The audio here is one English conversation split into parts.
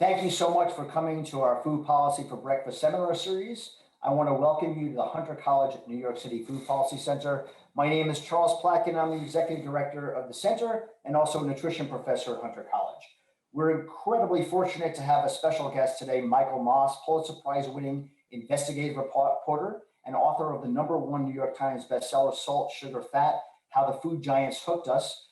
Thank you so much for coming to our Food Policy for Breakfast seminar series. I want to welcome you to the Hunter College at New York City Food Policy Center. My name is Charles Platkin. I'm the executive director of the center and also a nutrition professor at Hunter College. We're incredibly fortunate to have a special guest today, Michael Moss, Pulitzer Prize winning investigative reporter and author of the #1 New York Times bestseller, Salt, Sugar, Fat, How the Food Giants Hooked Us,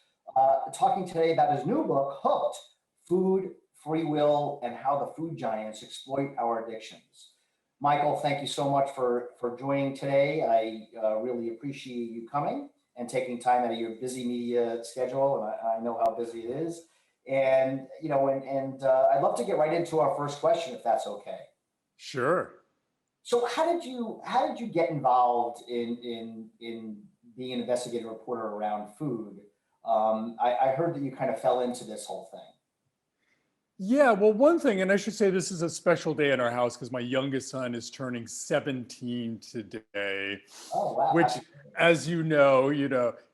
talking today about his new book, Hooked, Food, Free Will, and How the Food Giants Exploit Our Addictions. Michael, thank you so much for joining today. I really appreciate you coming and taking time out of your busy media schedule, and I know how busy it is. And I'd love to get right into our first question, if that's okay. Sure. So, how did you get involved in being an investigative reporter around food? I heard that you kind of fell into this whole thing. Yeah, well, one thing, and I should say this is a special day in our house because my youngest son is turning 17 today. Oh, wow. Which, as you know,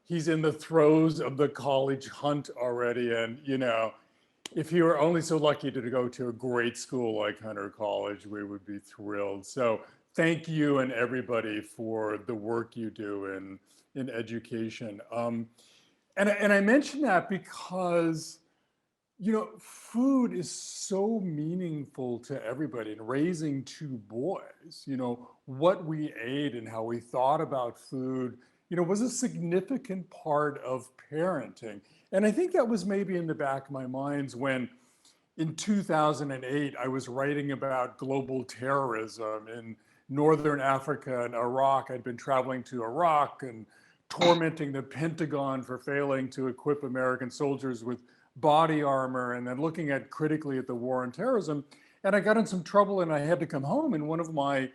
he's in the throes of the college hunt already. And, if he were only so lucky to go to a great school like Hunter College, we would be thrilled. So thank you and everybody for the work you do in education. And I mention that because food is so meaningful to everybody. And raising two boys, what we ate and how we thought about food, was a significant part of parenting. And I think that was maybe in the back of my mind when in 2008, I was writing about global terrorism in Northern Africa and Iraq. I'd been traveling to Iraq and tormenting the Pentagon for failing to equip American soldiers with body armor, and then looking at critically at the war on terrorism. And I got in some trouble and I had to come home. And one of my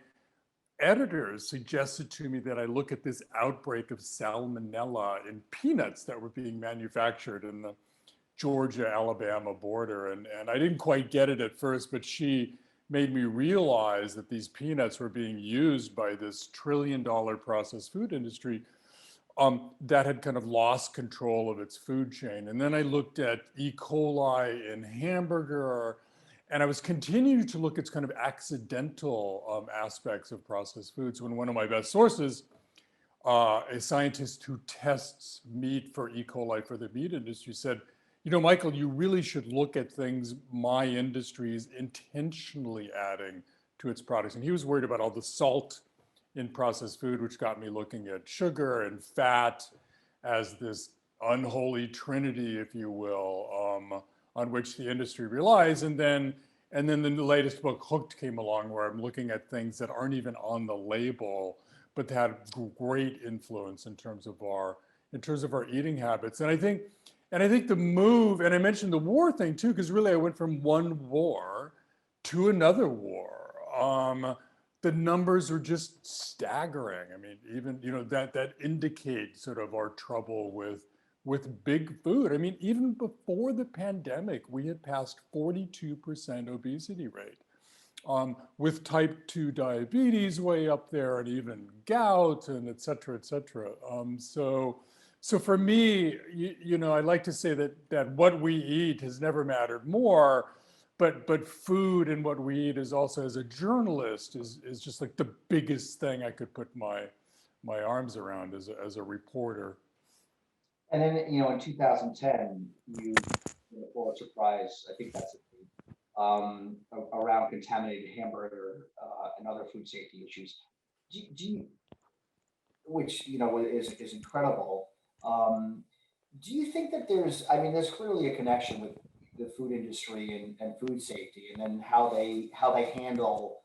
editors suggested to me that I look at this outbreak of salmonella in peanuts that were being manufactured in the Georgia-Alabama border. And I didn't quite get it at first, but she made me realize that these peanuts were being used by this trillion-dollar processed food industry that had kind of lost control of its food chain. And then I looked at E. coli in hamburger, and I was continuing to look at kind of accidental aspects of processed foods when one of my best sources, a scientist who tests meat for E. coli for the meat industry, said, Michael, you really should look at things my industry is intentionally adding to its products. And he was worried about all the salt in processed food, which got me looking at sugar and fat as this unholy trinity, if you will, on which the industry relies. And then the latest book, Hooked, came along, where I'm looking at things that aren't even on the label, but that have great influence in terms of our eating habits. And I think the move, and I mentioned the war thing too, because really I went from one war to another war. The numbers are just staggering. I mean, even that indicates sort of our trouble with big food. I mean, even before the pandemic, we had passed 42% obesity rate, with type 2 diabetes way up there, and even gout, and et cetera, et cetera. So for me, I like to say that what we eat has never mattered more. But food and what we eat is also, as a journalist, is just like the biggest thing I could put my arms around as a reporter. And then, in 2010, you won the Pulitzer Prize. I think that's around contaminated hamburger and other food safety issues. Which is incredible. Do you think that there's clearly a connection with the food industry and food safety, and then how they handle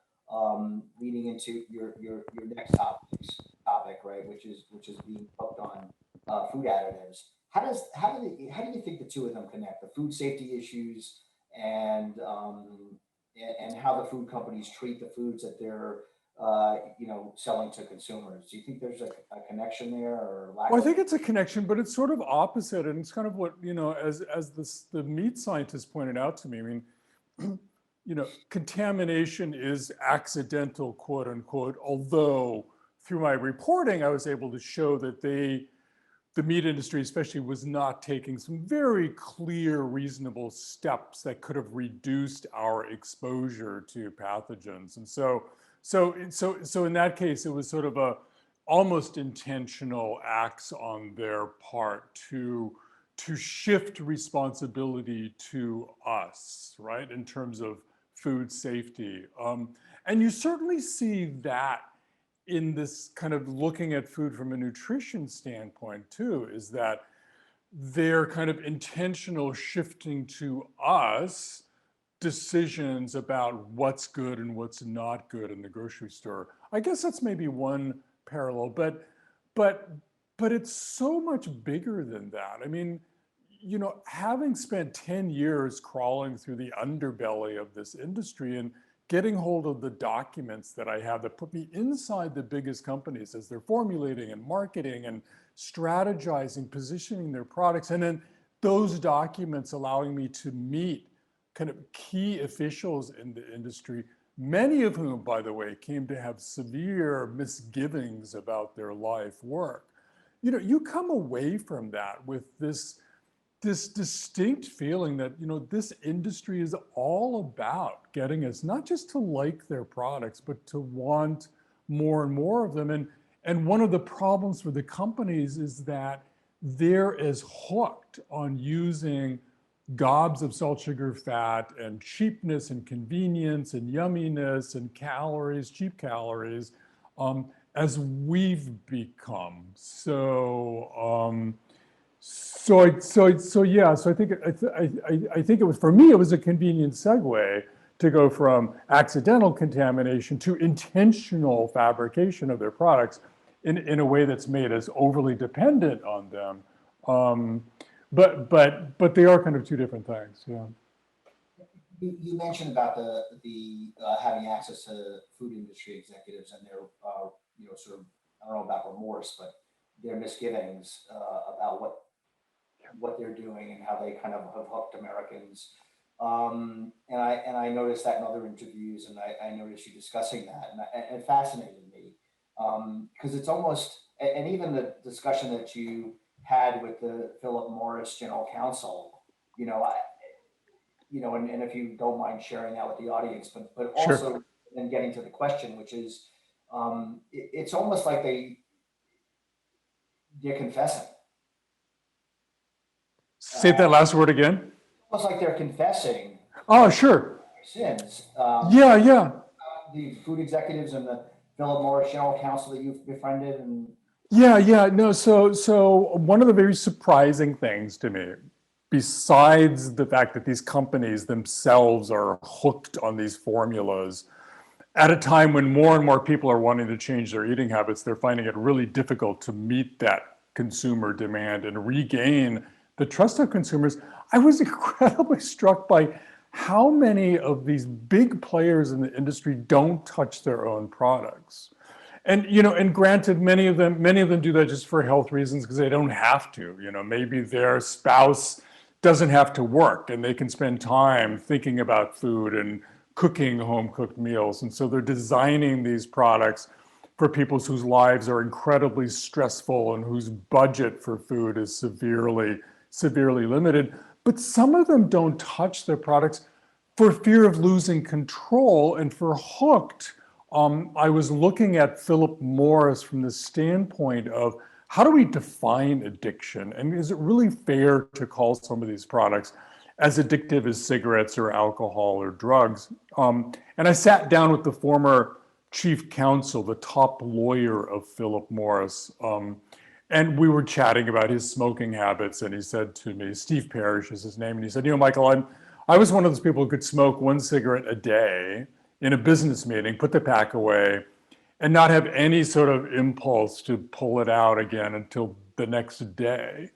leading into your next topic, right, which is being hooked on food additives. How do you think the two of them connect, the food safety issues and how the food companies treat the foods that they're selling to consumers? Do you think there's a connection there, or lack? Well, I think it's a connection, but it's sort of opposite, and it's kind of what as the meat scientist pointed out to me. I mean, contamination is accidental, quote unquote. Although through my reporting, I was able to show that the meat industry especially was not taking some very clear, reasonable steps that could have reduced our exposure to pathogens. And so in that case, it was sort of a almost intentional acts on their part to shift responsibility to us, right, in terms of food safety. And you certainly see that in this kind of looking at food from a nutrition standpoint too, is that they're kind of intentional shifting to us decisions about what's good and what's not good in the grocery store. I guess that's maybe one parallel, but it's so much bigger than that. I mean, you know, having spent 10 years crawling through the underbelly of this industry and getting hold of the documents that I have that put me inside the biggest companies as they're formulating and marketing and strategizing, positioning their products, and then those documents allowing me to meet kind of key officials in the industry, many of whom, by the way, came to have severe misgivings about their life work. You know, you come away from that with this distinct feeling that, you know, this industry is all about getting us not just to like their products, but to want more and more of them. And one of the problems for the companies is that they're as hooked on using gobs of salt, sugar, fat, and cheapness and convenience and yumminess and calories, cheap calories, as we've become. So I think it was, for me, it was a convenient segue to go from accidental contamination to intentional fabrication of their products in a way that's made us overly dependent on them. But they are kind of two different things. Yeah. You mentioned about the having access to food industry executives and their you know, sort of, I don't know about remorse, but their misgivings about what they're doing and how they kind of have hooked Americans. And I noticed that in other interviews, and I noticed you discussing that, and it fascinated me because it's almost, and even the discussion that you had with the Philip Morris General Counsel, you know, and if you don't mind sharing that with the audience, but also Sure. then getting to the question, which is, it's almost like they're confessing. Say that last word again. Almost like they're confessing Oh, sure. their sins. Yeah. The food executives and the Philip Morris General Counsel that you've befriended, and Yeah. No, so one of the very surprising things to me, besides the fact that these companies themselves are hooked on these formulas, at a time when more and more people are wanting to change their eating habits, they're finding it really difficult to meet that consumer demand and regain the trust of consumers. I was incredibly struck by how many of these big players in the industry don't touch their own products. And, you know, and granted, many of them do that just for health reasons because they don't have to. You know, maybe their spouse doesn't have to work and they can spend time thinking about food and cooking home cooked meals. And so they're designing these products for people whose lives are incredibly stressful and whose budget for food is severely limited. But some of them don't touch their products for fear of losing control and for hooked. I was looking at Philip Morris from the standpoint of how do we define addiction? And is it really fair to call some of these products as addictive as cigarettes or alcohol or drugs? And I sat down with the former chief counsel, the top lawyer of Philip Morris, and we were chatting about his smoking habits. And he said to me, Steve Parrish is his name, and he said, you know, Michael, I was one of those people who could smoke one cigarette a day in a business meeting, put the pack away, and not have any sort of impulse to pull it out again until the next day.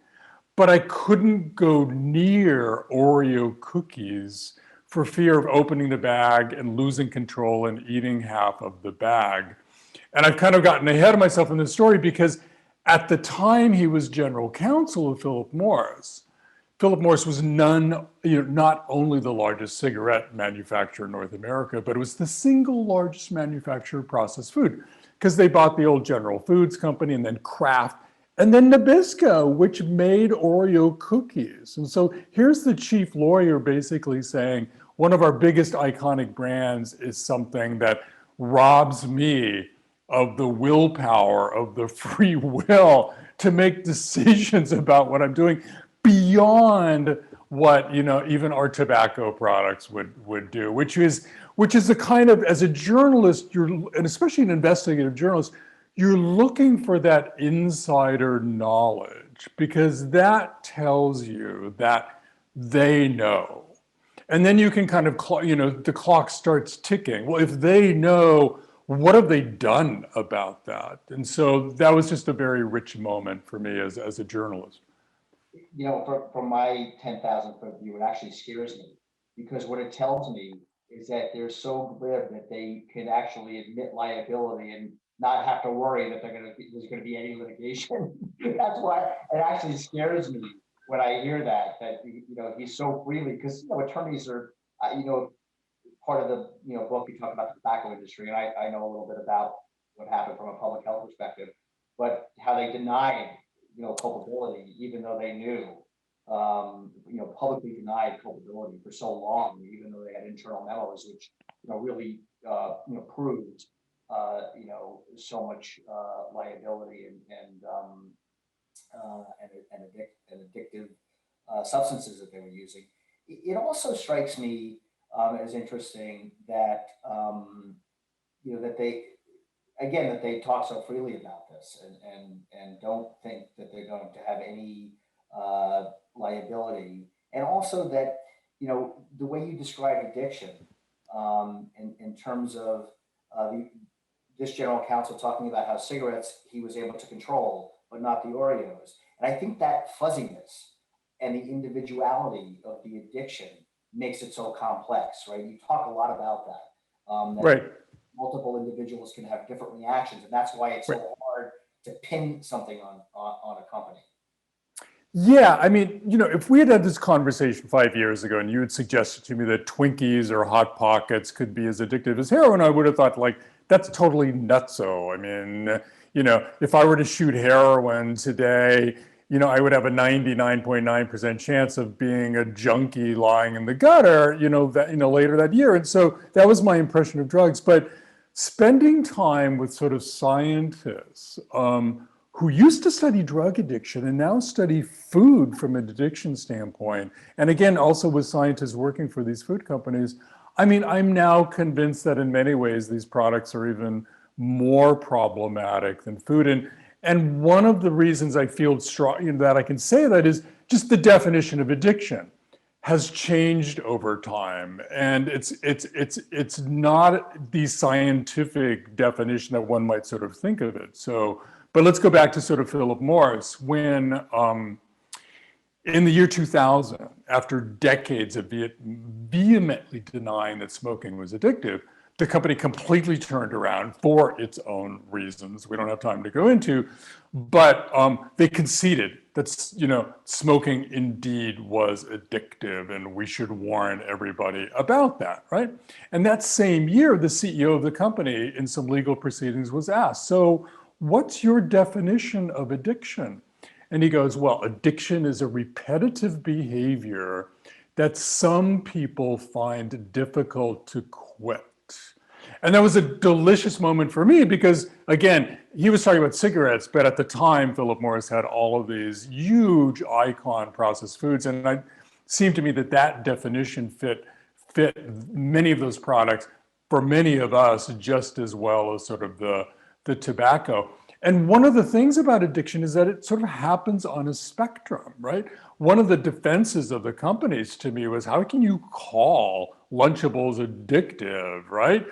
But I couldn't go near Oreo cookies for fear of opening the bag and losing control and eating half of the bag. And I've kind of gotten ahead of myself in this story because at the time he was general counsel of Philip Morris was not only the largest cigarette manufacturer in North America, but it was the single largest manufacturer of processed food because they bought the old General Foods company and then Kraft. And then Nabisco, which made Oreo cookies. And so here's the chief lawyer basically saying, one of our biggest iconic brands is something that robs me of the willpower, of the free will to make decisions about what I'm doing beyond what, you know, even our tobacco products would do, which is the kind of, as a journalist, and especially an investigative journalist, you're looking for that insider knowledge because that tells you that they know. And then you can kind of, you know, the clock starts ticking. Well, if they know, what have they done about that? And so that was just a very rich moment for me as a journalist. You know, from my 10,000-foot view, it actually scares me because what it tells me is that they're so glib that they can actually admit liability and not have to worry that there's going to be any litigation. That's why it actually scares me when I hear that you know, he's so freely, because, you know, attorneys are, you know, part of the, you know, book we talk about the tobacco industry, and I know a little bit about what happened from a public health perspective, but how they denied, you know, culpability even though they knew, you know, publicly denied culpability for so long, even though they had internal memos which, you know, really, you know, proved, you know, so much liability and addictive substances that they were using. It also strikes me as interesting that, you know, that they, again, that they talk so freely about this and don't think that they're going to have any liability, and also that, you know, the way you describe addiction, in terms of this general counsel talking about how cigarettes he was able to control, but not the Oreos. And I think that fuzziness and the individuality of the addiction makes it so complex, right? You talk a lot about that, that Right. multiple individuals can have different reactions, and that's why it's Right. so hard to pin something on a company. Yeah, I mean, you know, if we had had this conversation 5 years ago and you had suggested to me that Twinkies or Hot Pockets could be as addictive as heroin, I would have thought, like, that's totally nutso. I mean, you know, if I were to shoot heroin today, you know, I would have a 99.9% chance of being a junkie lying in the gutter, you know, that, you know, later that year. And so that was my impression of drugs. But spending time with sort of scientists, who used to study drug addiction and now study food from an addiction standpoint, and again, also with scientists working for these food companies, I mean, I'm now convinced that in many ways these products are even more problematic than food. And one of the reasons I feel strong, you know, that I can say that is just the definition of addiction has changed over time, and it's not the scientific definition that one might sort of think of it. So, but let's go back to sort of Philip Morris when, in the year 2000, after decades of vehemently denying that smoking was addictive, the company completely turned around for its own reasons we don't have time to go into, but they conceded that, you know, smoking indeed was addictive and we should warn everybody about that, right? And that same year, the CEO of the company in some legal proceedings was asked, so what's your definition of addiction? And he goes, well, addiction is a repetitive behavior that some people find difficult to quit. And that was a delicious moment for me because, again, he was talking about cigarettes, but at the time, Philip Morris had all of these huge icon processed foods. And it seemed to me that that definition fit many of those products for many of us just as well as sort of the tobacco. And one of the things about addiction is that it sort of happens on a spectrum, right? One of the defenses of the companies to me was, how can you call Lunchables addictive, right?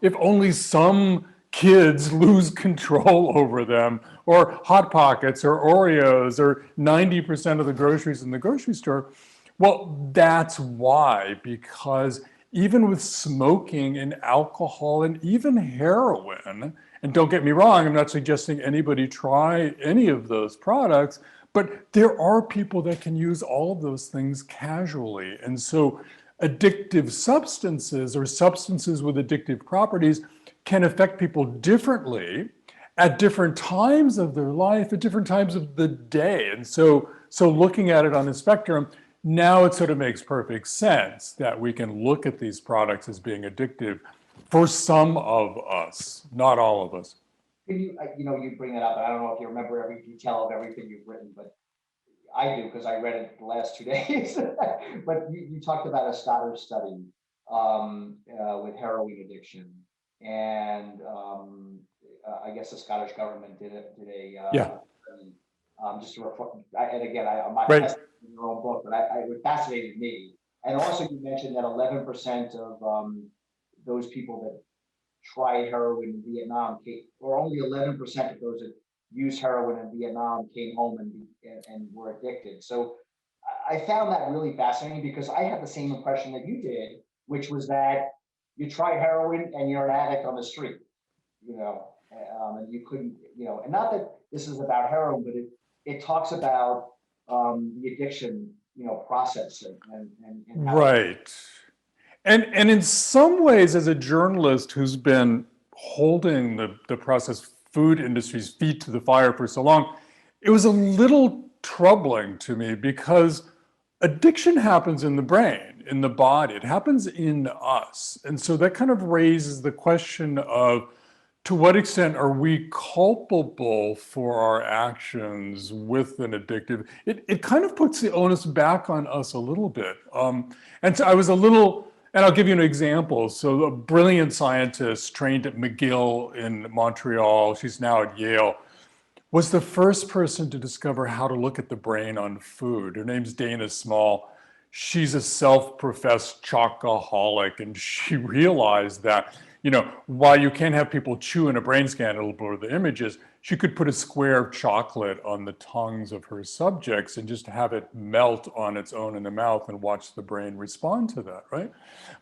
If only some kids lose control over them, or Hot Pockets or Oreos or 90% of the groceries in the grocery store. Well, that's why, because even with smoking and alcohol and even heroin, and don't get me wrong, I'm not suggesting anybody try any of those products, but there are people that can use all of those things casually. And so addictive substances or substances with addictive properties can affect people differently. at different times of their life, at different times of the day. And so looking at it on a spectrum, now it sort of makes perfect sense that we can look at these products as being addictive for some of us, not all of us. Can you, you bring it up, and I don't know if you remember every detail of everything you've written, but I do because I read it the last 2 days. But you talked about a Scottish study with heroin addiction, and I guess the Scottish government did a Yeah, study, just to refer. And again, right. that's your own book, but it fascinated me. And also, you mentioned that 11% of those people that tried heroin in Vietnam or only 11% of those that used heroin in Vietnam came home and were addicted. So I found that really fascinating because I had the same impression that you did, which was that you try heroin and you're an addict on the street, and you couldn't, and not that this is about heroin, but it talks about the addiction, process and how it. Right. And in some ways, as a journalist who's been holding the processed food industry's feet to the fire for so long, it was a little troubling to me because addiction happens in the brain, in the body, it happens in us. And so that kind of raises the question of to what extent are we culpable for our actions with an addictive? It kind of puts the onus back on us a little bit. And so I was a little, and I'll give you an example. So a brilliant scientist trained at McGill in Montreal, she's now at Yale, was the first person to discover how to look at the brain on food. Her name's Dana Small. She's a self-professed chocoholic, and she realized that, while you can't have people chew in a brain scan, it'll blur the images, she could put a square of chocolate on the tongues of her subjects and just have it melt on its own in the mouth and watch the brain respond to that, right?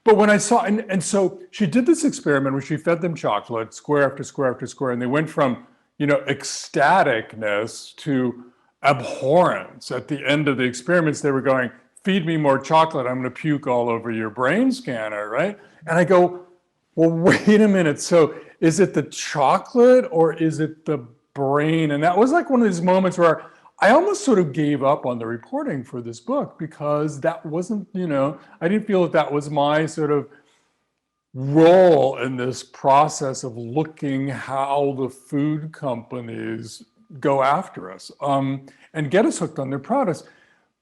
But when I saw, and so she did this experiment where she fed them chocolate, square after square after square, and they went from ecstaticness to abhorrence. At the end of the experiments, they were going, feed me more chocolate, I'm going to puke all over your brain scanner, right? And I go, well, wait a minute. So is it the chocolate or is it the brain? And that was like one of these moments where I almost sort of gave up on the reporting for this book because that wasn't, I didn't feel that was my sort of role in this process of looking how the food companies go after us and get us hooked on their products.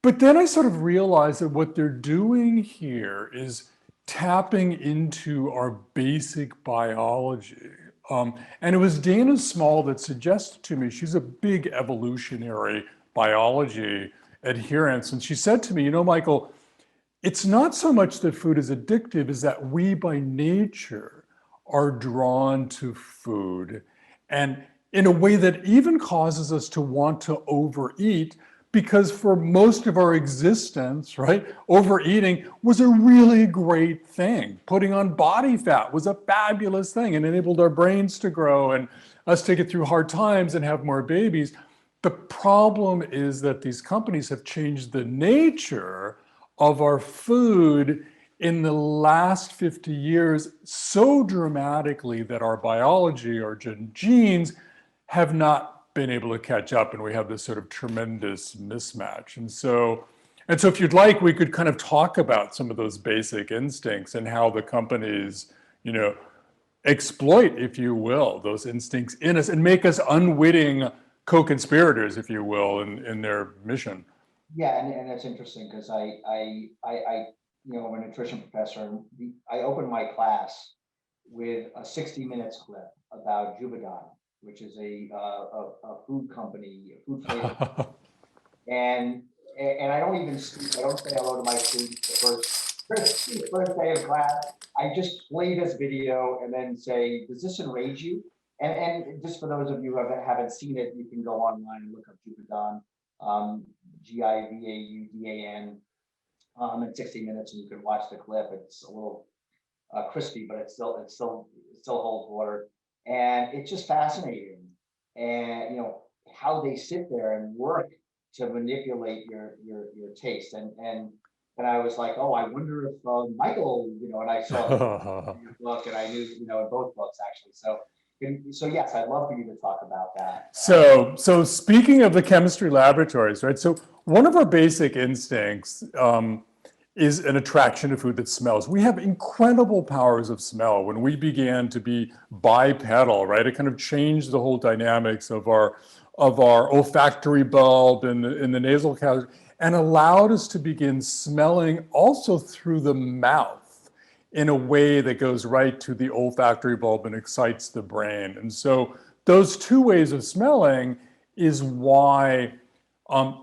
But then I sort of realized that what they're doing here is tapping into our basic biology. And it was Dana Small that suggested to me, she's a big evolutionary biology adherence. And she said to me, Michael, it's not so much that food is addictive as that we by nature are drawn to food and in a way that even causes us to want to overeat because for most of our existence, right, overeating was a really great thing. Putting on body fat was a fabulous thing and enabled our brains to grow and us to get through hard times and have more babies. The problem is that these companies have changed the nature of our food in the last 50 years so dramatically that our biology, our genes, have not been able to catch up, and we have this sort of tremendous mismatch. And so if you'd like, we could kind of talk about some of those basic instincts and how the companies, exploit, if you will, those instincts in us and make us unwitting co-conspirators, if you will, in their mission. Yeah, and that's interesting because I'm a nutrition professor, and I opened my class with a 60 minutes clip about Jubidan, which is a food company, a food flavor, and I don't say hello to my students the first day of class. I just play this video and then say, does this enrage you? And just for those of you who haven't seen it, you can go online and look up Jubidan, Givaudan, in 60 minutes, and you can watch the clip. It's a little crispy, but it still holds water, and it's just fascinating. And how they sit there and work to manipulate your taste, and I was like, oh, I wonder if Michael, and I saw your book, and I knew in both books actually. So So yes, I'd love for you to talk about that. So speaking of the chemistry laboratories, right? So one of our basic instincts is an attraction to food that smells. We have incredible powers of smell. When we began to be bipedal, right, it kind of changed the whole dynamics of our olfactory bulb in the nasal cavity, and allowed us to begin smelling also through the mouth in a way that goes right to the olfactory bulb and excites the brain. And so those two ways of smelling is why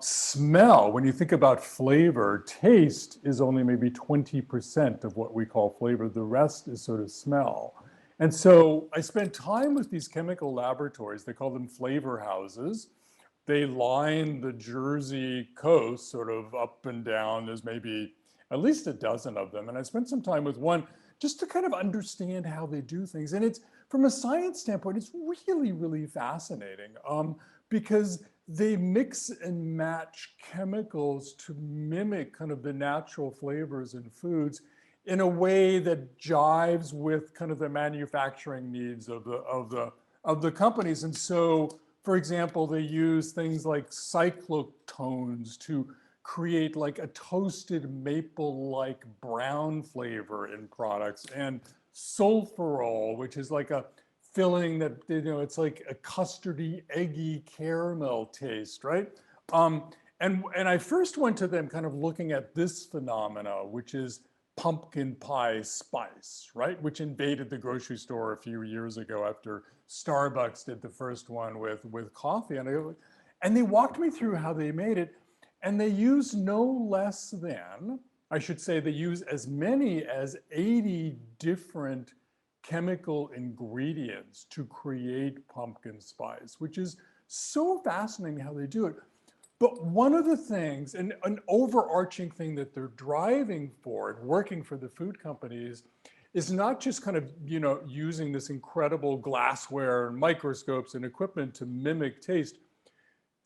smell, when you think about flavor, taste is only maybe 20% of what we call flavor. The rest is sort of smell. And so I spent time with these chemical laboratories. They call them flavor houses. They line the Jersey coast, sort of up and down. There's maybe at least a dozen of them. And I spent some time with one just to kind of understand how they do things. And it's, from a science standpoint, it's really, really fascinating because they mix and match chemicals to mimic kind of the natural flavors in foods in a way that jives with kind of the manufacturing needs of the companies. And so, for example, they use things like cyclotones to create like a toasted maple-like brown flavor in products, and sulfurol, which is like a filling that, it's like a custardy, eggy caramel taste, right? And I first went to them kind of looking at this phenomena, which is pumpkin pie spice, right? Which invaded the grocery store a few years ago after Starbucks did the first one with coffee. And they walked me through how they made it. And they use no less than, I should say, they use as many as 80 different chemical ingredients to create pumpkin spice, which is so fascinating how they do it. But one of the things, and an overarching thing that they're driving for and working for the food companies, is not just kind of, using this incredible glassware and microscopes and equipment to mimic taste.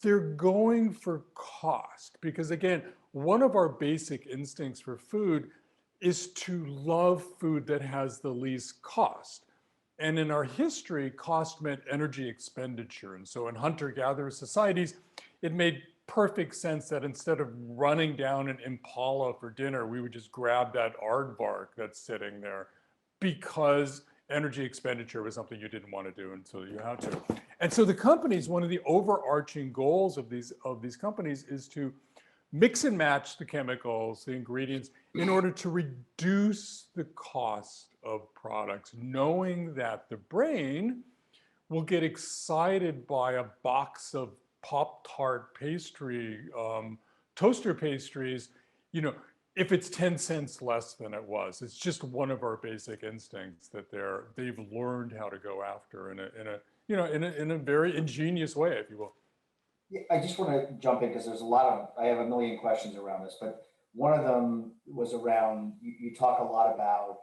They're going for cost, because again, one of our basic instincts for food is to love food that has the least cost. And in our history, cost meant energy expenditure. And so in hunter-gatherer societies, it made perfect sense that instead of running down an impala for dinner, we would just grab that aardvark that's sitting there, because energy expenditure was something you didn't want to do until you had to. And so the companies, one of the overarching goals of these companies is to mix and match the chemicals, the ingredients, in order to reduce the cost of products, knowing that the brain will get excited by a box of Pop-Tart pastry, toaster pastries, if it's 10 cents less than it was. It's just one of our basic instincts that they've learned how to go after in a very ingenious way, if you will. Yeah, I just want to jump in because I have a million questions around this, but one of them was around, you talk a lot about,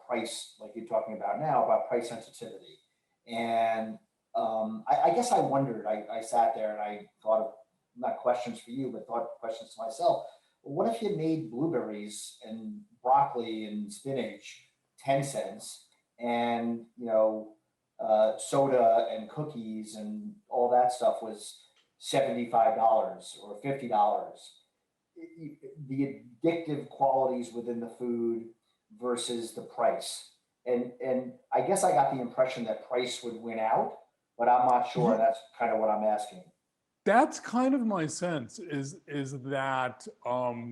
price, like you're talking about now, about price sensitivity. And I guess I wondered, I sat there and I thought of, not questions for you, but thought questions to myself. Well, what if you made blueberries and broccoli and spinach 10 cents and, soda and cookies and all that stuff was $75 or $50? The addictive qualities within the food versus the price. And I guess I got the impression that price would win out, but I'm not sure. That's kind of what I'm asking. That's kind of my sense, is that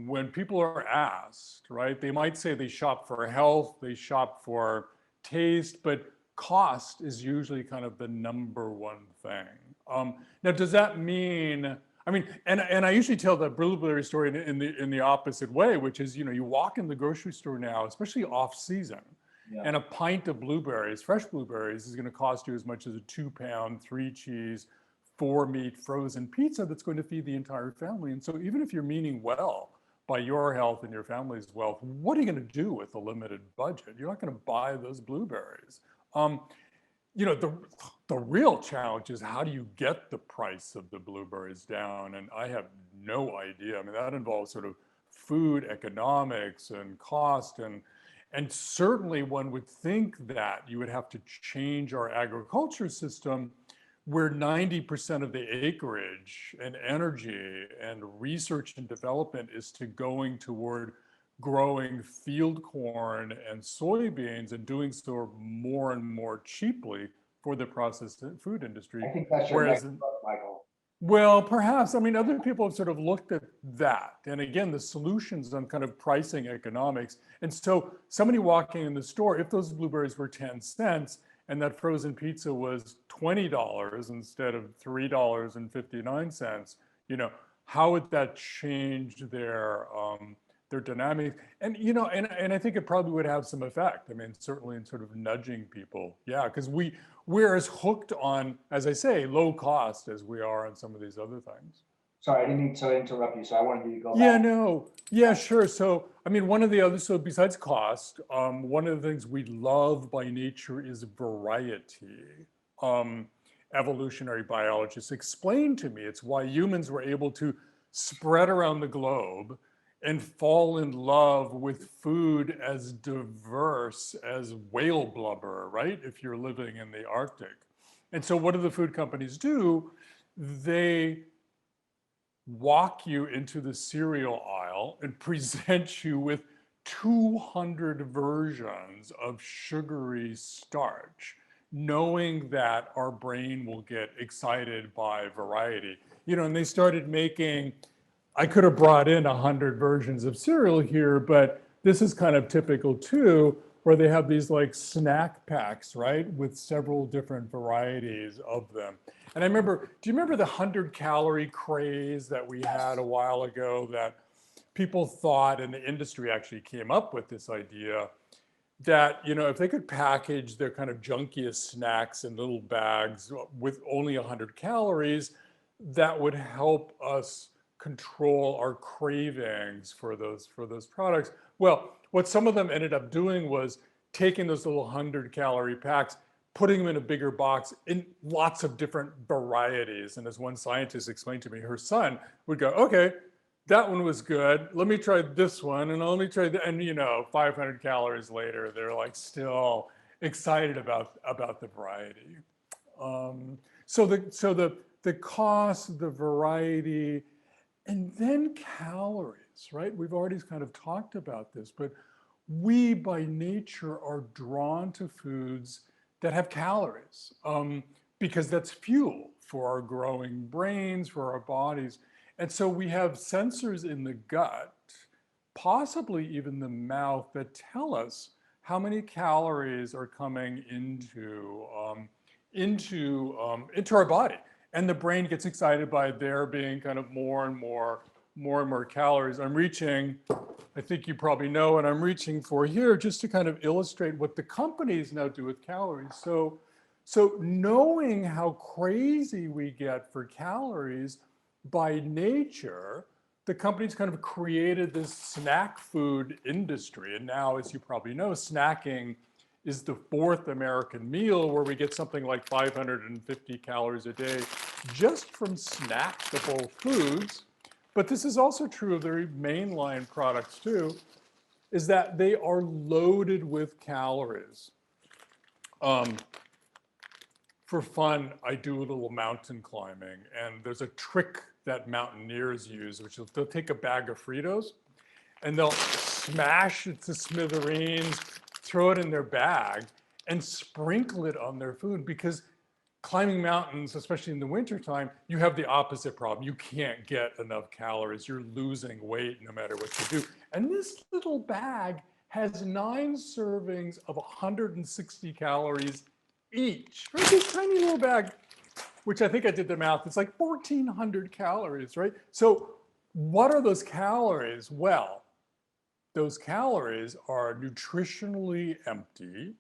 when people are asked, right, they might say they shop for health, they shop for taste, but cost is usually kind of the number one thing. Now, does that mean, I mean, and I usually tell the blueberry story in the opposite way, which is, you walk in the grocery store now, especially off season, Yeah. and a pint of blueberries, fresh blueberries, is going to cost you as much as a 2-pound, 3-cheese, 4-meat frozen pizza that's going to feed the entire family. And so even if you're meaning well by your health and your family's wealth, what are you going to do with a limited budget? You're not going to buy those blueberries. The real challenge is, how do you get the price of the blueberries down? And I have no idea. I mean, that involves sort of food economics and cost, And certainly one would think that you would have to change our agriculture system where 90% of the acreage and energy and research and development is to going toward growing field corn and soybeans and doing so more and more cheaply for the processed food industry. I think that's your Whereas, next book, Michael. well, perhaps, I mean, other people have sort of looked at that. And again, the solutions on kind of pricing economics. And so somebody walking in the store, if those blueberries were 10 cents and that frozen pizza was $20 instead of $3.59, you know, how would that change their dynamic? And, you know, and I think it probably would have some effect. I mean, certainly in sort of nudging people. Yeah, because we're as hooked on, as I say, low cost as we are on some of these other things. Sorry, I didn't mean to interrupt you, so I wanted you to go Yeah, back. no, yeah, sure. So, I mean, one of the other, so besides cost, one of the things we love by nature is variety. Um, Evolutionary biologists explained to me it's why humans were able to spread around the globe and fall in love with food as diverse as whale blubber, right? If you're living in the Arctic. And so what do the food companies do? They walk you into the cereal aisle and present you with 200 versions of sugary starch, knowing that our brain will get excited by variety. You know, and they started making, I could have brought in 100 versions of cereal here, but this is kind of typical too, where they have these like snack packs, right, with several different varieties of them. And I remember, do you remember the 100-calorie craze that we had a while ago, that people thought, and the industry actually came up with this idea that, you know, if they could package their kind of junkiest snacks in little bags with only 100 calories, that would help us control our cravings for those products. Well, what some of them ended up doing was taking those little 100-calorie packs, putting them in a bigger box in lots of different varieties. And as one scientist explained to me, her son would go, okay, that one was good. Let me try this one, and let me try that. And you know, 500 calories later, they're like still excited about the variety. So the cost, the variety, and then calories, right? We've already kind of talked about this, but we by nature are drawn to foods that have calories, because that's fuel for our growing brains, for our bodies. And so we have sensors in the gut, possibly even the mouth, that tell us how many calories are coming into our body. And the brain gets excited by there being kind of more and more calories. I'm reaching, I think you probably know what I'm reaching for here, just to kind of illustrate what the companies now do with calories. So knowing how crazy we get for calories, by nature, the companies kind of created this snack food industry. And now, as you probably know, snacking is the fourth American meal, where we get something like 550 calories a day just from snackable foods. But this is also true of their mainline products too, is that they are loaded with calories. For fun, I do a little mountain climbing, and there's a trick that mountaineers use, which is they'll take a bag of Fritos and they'll smash it to smithereens, throw it in their bag, and sprinkle it on their food. Because climbing mountains, especially in the wintertime, you have the opposite problem. You can't get enough calories. You're losing weight no matter what you do. And this little bag has 9 servings of 160 calories each. Right? This tiny little bag, which I think I did the math, it's like 1,400 calories, right? So what are those calories? Well, those calories are nutritionally empty,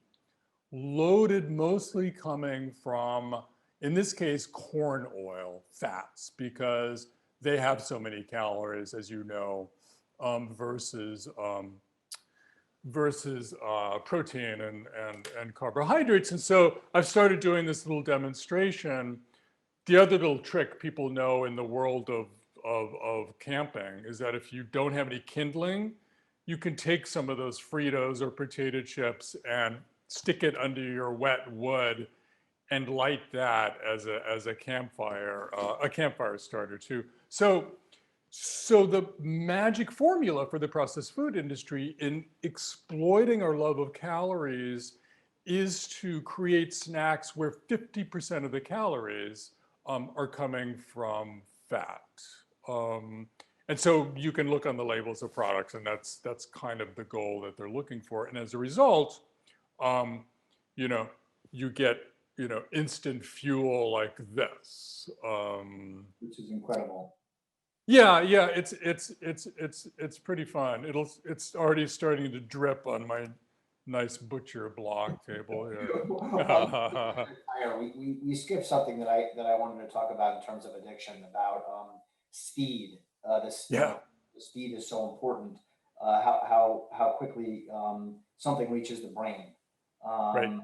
loaded mostly coming from, in this case, corn oil fats, because they have so many calories, as you know, versus protein and carbohydrates. And so I've started doing this little demonstration. The other little trick people know in the world of camping is that if you don't have any kindling, you can take some of those Fritos or potato chips and stick it under your wet wood and light that as a campfire starter too. So the magic formula for the processed food industry in exploiting our love of calories is to create snacks where 50% of the calories are coming from fat. And so you can look on the labels of products, and that's kind of the goal that they're looking for. And as a result, you know, you get instant fuel like this. Which is incredible. Yeah, it's pretty fun. It's already starting to drip on my nice butcher block table here. We skipped something that I wanted to talk about in terms of addiction, about speed. Yeah, The speed is so important. How quickly something reaches the brain. right. Um,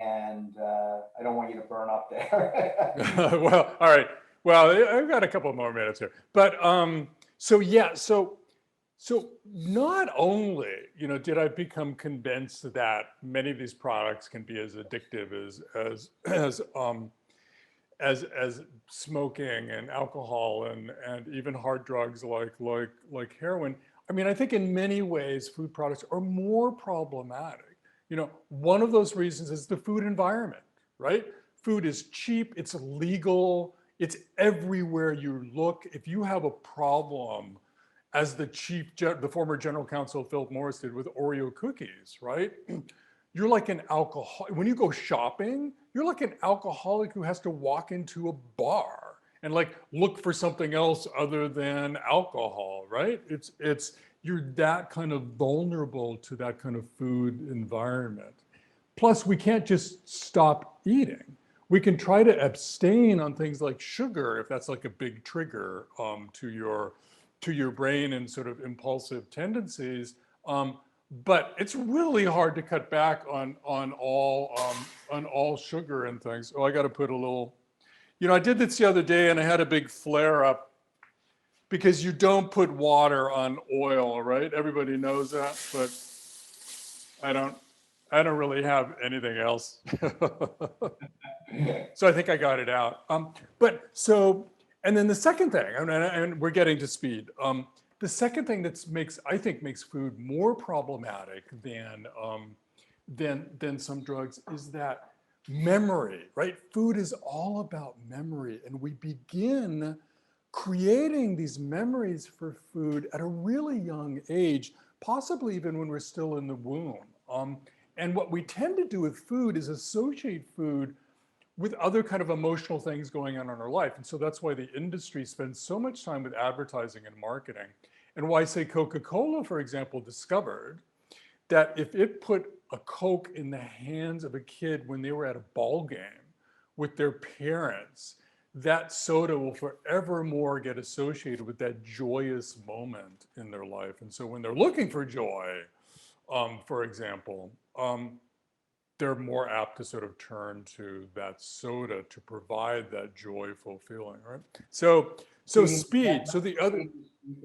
and I don't want you to burn up there. Well, all right. Well, I've got a couple more minutes here, but so yeah, so not only did I become convinced that many of these products can be as addictive as smoking and alcohol and even hard drugs like heroin. I mean, I think in many ways food products are more problematic. One of those reasons is the food environment, right? Food is cheap, it's legal, it's everywhere you look. If you have a problem, as the former general counsel Philip Morris did with Oreo cookies, right? You're like an alcoholic. When you go shopping, you're like an alcoholic who has to walk into a bar and like look for something else other than alcohol, right? You're that kind of vulnerable to that kind of food environment. Plus, we can't just stop eating. We can try to abstain on things like sugar if that's like a big trigger to your brain and sort of impulsive tendencies. But it's really hard to cut back on all sugar and things. Oh, I got to put a little. I did this the other day and I had a big flare up because you don't put water on oil, right? Everybody knows that, but I don't. I don't really have anything else. So I think I got it out. And then the second thing, and we're getting to speed. The second thing that I think makes food more problematic than some drugs is that memory, right? Food is all about memory, and we begin creating these memories for food at a really young age, possibly even when we're still in the womb. And what we tend to do with food is associate food with other kind of emotional things going on in our life. And so that's why the industry spends so much time with advertising and marketing. And why, say, Coca-Cola, for example, discovered that if it put a Coke in the hands of a kid when they were at a ball game with their parents, that soda will forevermore get associated with that joyous moment in their life. And so when they're looking for joy, for example, they're more apt to sort of turn to that soda to provide that joyful feeling, right? So speed. So the other,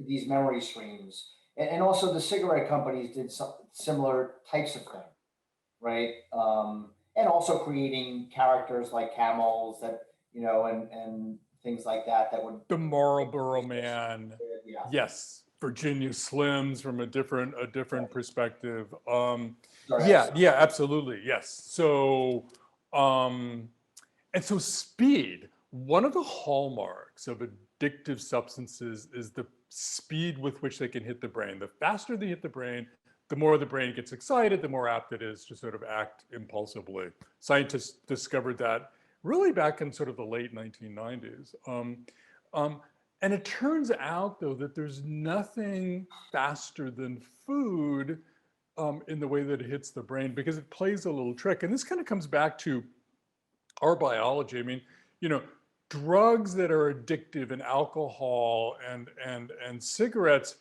these memory streams, and also the cigarette companies did some similar types of things, right? And also creating characters like camels that and things like that would. the Marlboro Man, Yeah. yes, Virginia Slims from a different perspective. Sorry, Yeah, absolutely, yes. So, and so speed. One of the hallmarks of addictive substances is the speed with which they can hit the brain. The faster they hit the brain, the more the brain gets excited, the more apt it is to sort of act impulsively. Scientists discovered that really back in sort of the late 1990s. And it turns out, though, that there's nothing faster than food in the way that it hits the brain, because it plays a little trick. And this kind of comes back to our biology. I mean, drugs that are addictive, and alcohol and cigarettes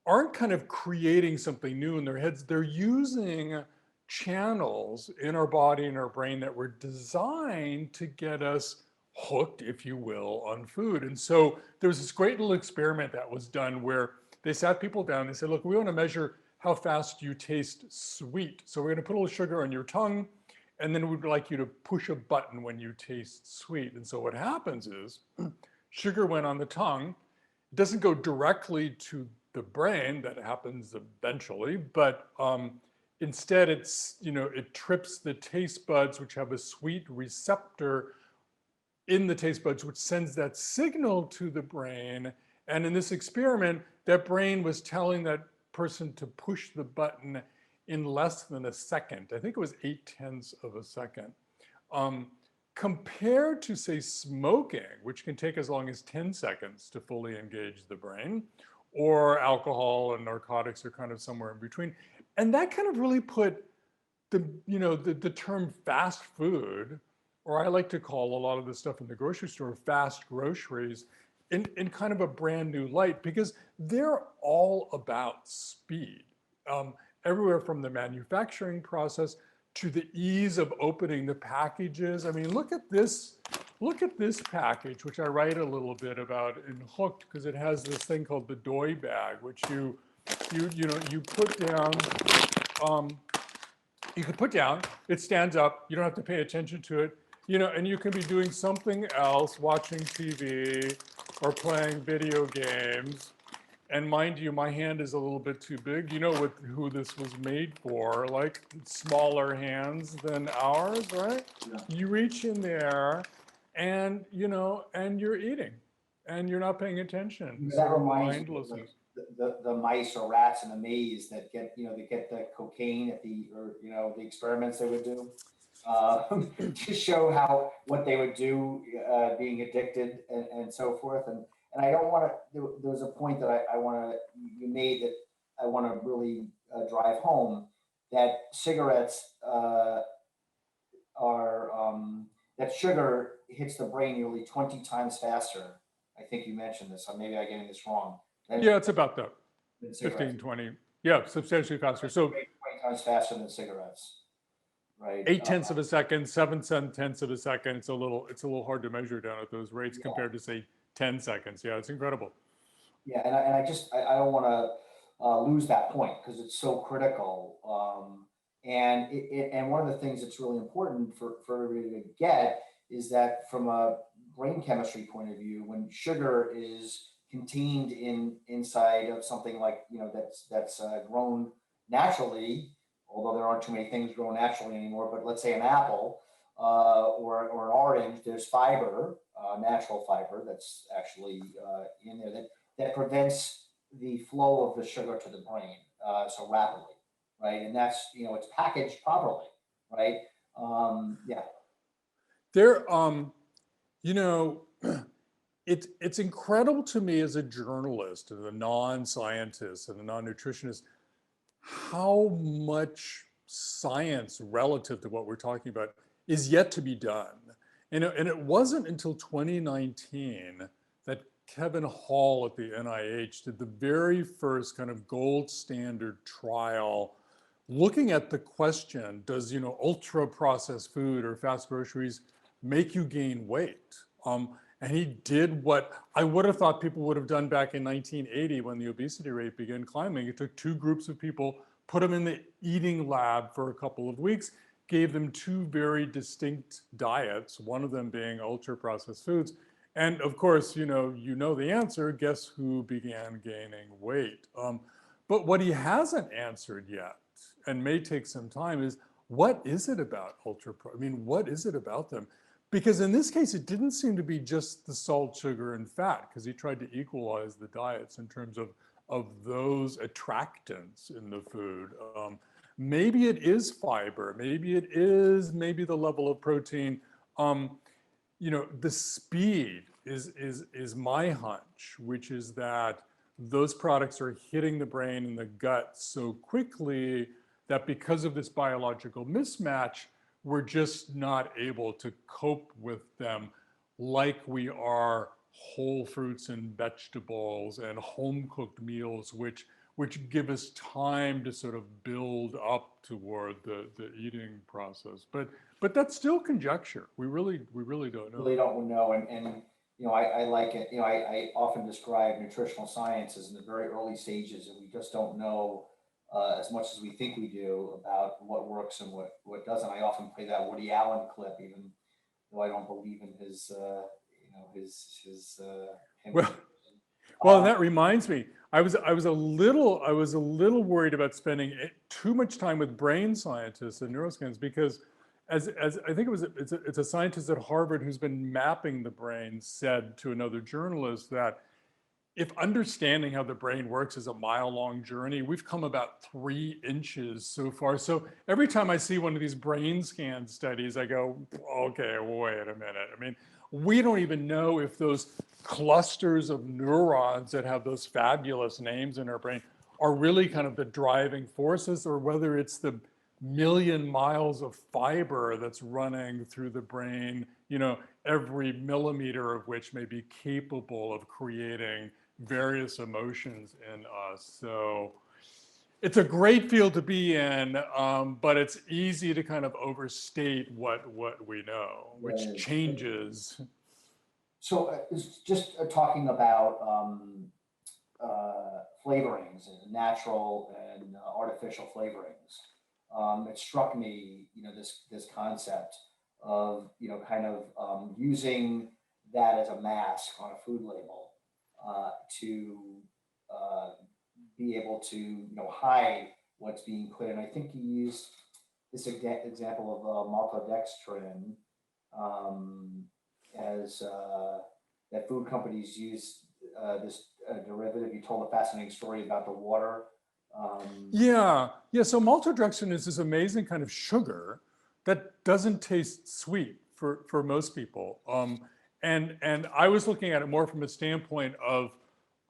aren't kind of creating something new in their heads. They're using channels in our body and our brain that were designed to get us hooked, if you will, on food. And so there was this great little experiment that was done where they sat people down. They said, look, we want to measure how fast you taste sweet. So we're going to put a little sugar on your tongue, and then we'd like you to push a button when you taste sweet. And so what happens is sugar went on the tongue. It doesn't go directly to the brain. That happens eventually, but instead it's, it trips the taste buds, which have a sweet receptor in the taste buds, which sends that signal to the brain. And in this experiment, that brain was telling that person to push the button in less than a second. I think it was 0.8 of a second. Compared to, say, smoking, which can take as long as 10 seconds to fully engage the brain, or alcohol and narcotics are kind of somewhere in between. And that kind of really put the term fast food, or I like to call a lot of the stuff in the grocery store fast groceries, in kind of a brand new light, because they're all about speed. Everywhere from the manufacturing process to the ease of opening the packages. I mean, look at this package, which I write a little bit about in Hooked, because it has this thing called the Doi bag, which you put down. You can put down, it stands up, you don't have to pay attention to it, and you can be doing something else, watching TV or playing video games. And mind you, my hand is a little bit too big. You know who this was made for, like smaller hands than ours, right? Yeah. You reach in there and, and you're eating and you're not paying attention. That Sort of reminds me mindlessness. of the mice or rats in the maze that get, they get the cocaine at the experiments they would do to show what they would do being addicted and so forth. And I don't want to, there was a point that you made that I want to really drive home, that cigarettes that sugar hits the brain nearly 20 times faster. I think you mentioned this, so maybe I'm getting this wrong. Yeah, it's about that. Than cigarettes. 15, 20. Yeah, substantially faster. So 20 times faster than cigarettes, right? 0.8 of a second, 7/10 of a second. It's a little hard to measure down at those rates compared to, say, 10 seconds. Yeah, it's incredible. Yeah, and I don't want to lose that point because it's so critical. And one of the things that's really important for everybody to get is that from a brain chemistry point of view, when sugar is contained inside of something like that's grown naturally, although there aren't too many things grown naturally anymore, but let's say an apple or an orange, there's fiber, natural fiber that's actually in there that prevents the flow of the sugar to the brain so rapidly, right? And that's it's packaged properly, right? Yeah. There, it's incredible to me as a journalist and a non-scientist and a non-nutritionist how much science relative to what we're talking about is yet to be done. And it wasn't until 2019 that Kevin Hall at the NIH did the very first kind of gold standard trial looking at the question, does ultra processed food or fast groceries make you gain weight? And he did what I would have thought people would have done back in 1980 when the obesity rate began climbing. It took two groups of people, put them in the eating lab for a couple of weeks, gave them two very distinct diets, one of them being ultra processed foods. And of course, you know the answer, guess who began gaining weight? But what he hasn't answered yet, and may take some time, is what is it about what is it about them? Because in this case, it didn't seem to be just the salt, sugar, and fat, because he tried to equalize the diets in terms of those attractants in the food. Maybe it is fiber, maybe the level of protein. The speed is my hunch, which is that those products are hitting the brain and the gut so quickly that because of this biological mismatch, we're just not able to cope with them like we are whole fruits and vegetables and home-cooked meals, which give us time to sort of build up toward the eating process. But that's still conjecture. We really don't know. Really don't know. And I like it. I often describe nutritional science as in the very early stages, and we just don't know as much as we think we do about what works and what doesn't. I often play that Woody Allen clip, even though I don't believe in his, him. Well, well, that reminds me. I was a little worried about spending too much time with brain scientists and neuroscience because, as I think it's a scientist at Harvard who's been mapping the brain said to another journalist that if understanding how the brain works is a mile-long journey, we've come about 3 inches so far. So every time I see one of these brain scan studies, I go, okay, wait a minute. I mean, we don't even know if those clusters of neurons that have those fabulous names in our brain are really kind of the driving forces, or whether it's the million miles of fiber that's running through the brain, every millimeter of which may be capable of creating various emotions in us. So it's a great field to be in, but it's easy to kind of overstate what we know, which changes. So it's just talking about flavorings and natural and artificial flavorings. It struck me, this concept of kind of using that as a mask on a food label to be able to hide what's being put in. I think you used this example of maltodextrin as that food companies use this derivative. You told a fascinating story about the water. Yeah. So maltodextrin is this amazing kind of sugar that doesn't taste sweet for most people. And I was looking at it more from a standpoint of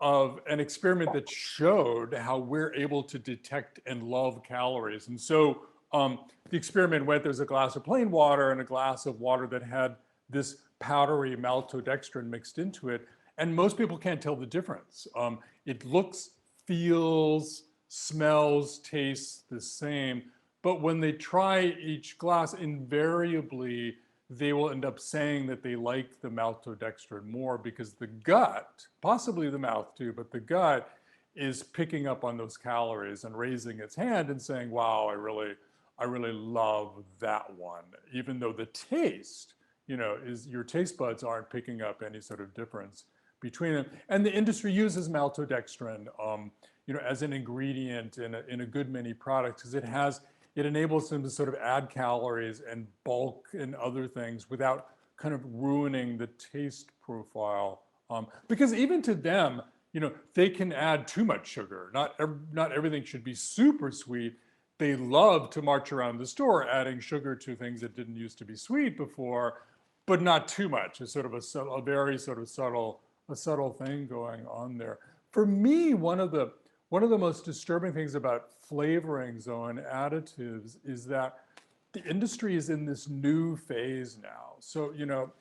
an experiment that showed how we're able to detect and love calories. And so the experiment went, there's a glass of plain water and a glass of water that had this powdery maltodextrin mixed into it. And most people can't tell the difference. It looks, feels, smells, tastes the same. But when they try each glass, invariably, they will end up saying that they like the maltodextrin more because the gut, possibly the mouth too, but the gut is picking up on those calories and raising its hand and saying, wow, I really love that one. Even though the taste, is your taste buds aren't picking up any sort of difference between them. And the industry uses maltodextrin, as an ingredient in a good many products because it enables them to sort of add calories and bulk and other things without kind of ruining the taste profile. Because even to them, they can add too much sugar. Not everything should be super sweet. They love to march around the store adding sugar to things that didn't used to be sweet before, but not too much. It's sort of a very sort of subtle thing going on there. For me, one of the most disturbing things about flavorings and additives is that the industry is in this new phase now. So,